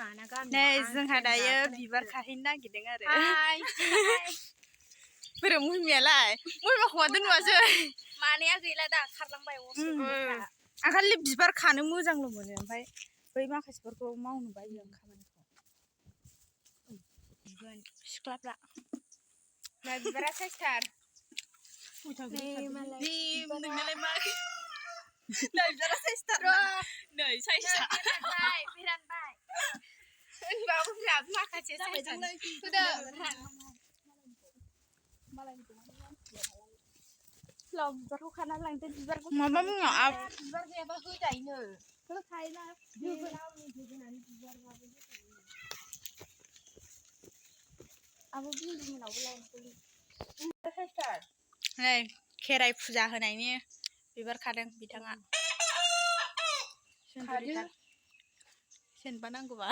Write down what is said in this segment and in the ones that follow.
नै जोंहा दायो बिबार खाहैनो नागिरदों आरो बोरै मुहिमायालाय मुहिमाखौ दोनवासै मानाया गैला दा खारलांबाय आं खालि बिबार खानो मोजांल' मोनो ओमफ्राय बै माखासेफोरखौ मावनो बायो आं खामानिखौ सिख्लाफ्रा बिबारा साइसथार नोंनालाय मा नै बिबारा साइसथार नै साइसथार बेरानबाय होनबाबो माखासे साइसथार बिबारखौ खाना लांदो बिबारखौ माबा बुङो बिबार गैयाबा होजायोनो होखायोना आबो बिन्दुमोनावबो लायनोसै नै खेराइ फुजा होनायनि बिबार खादों बिथाङा जेनबा नांगौबा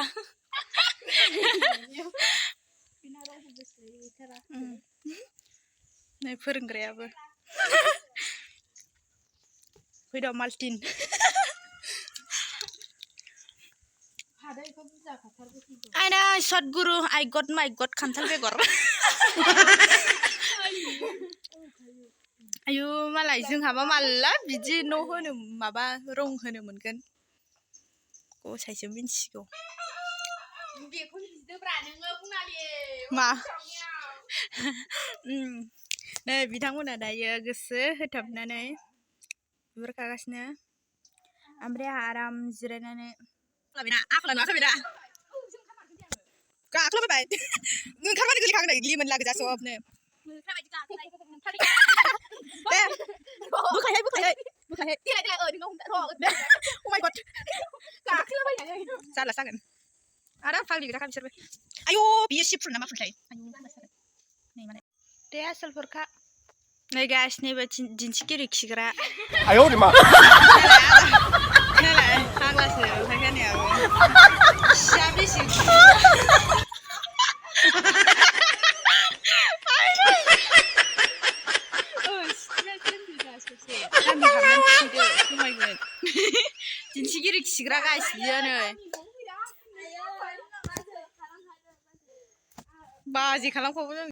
नै फोरोंग्रायाबो फैद' मालटिन आयना सतगुरु आइ गड माइ गड खान्थाल बेगर आयु मालाय जोंहाबा माला बिदि न' होनो माबा रं होनो मोनगोन गसाइसो मिन्थिगौ बेखौनो बिदोब्रा नोङो बुंनाले मा नै बिथांमोना दायो गोसो होथाबनानै बिबार खागासिनो ओमफ्राय आहा आराम जिरायनानै आखला नुवाखैदा गाखोलाबायबाय ओंखारबानो गोलैखागोन लिमोनला गोजा सबनो दे बोखायहाय जाला जागोन आरो फाग्लि गोजाखा बिसोरबो आयु बियो सिफुल ना मा फुलथाय नै मालाय दे आसोलफोरखा नै गासिनिबो दिन्थिगिरि खिग्रा आयौ मा फाग्लासो फायखानायाबो सिया बेसे दिन्थिगिरि खिग्रा गासिबो नै बाजि खालामखाबाय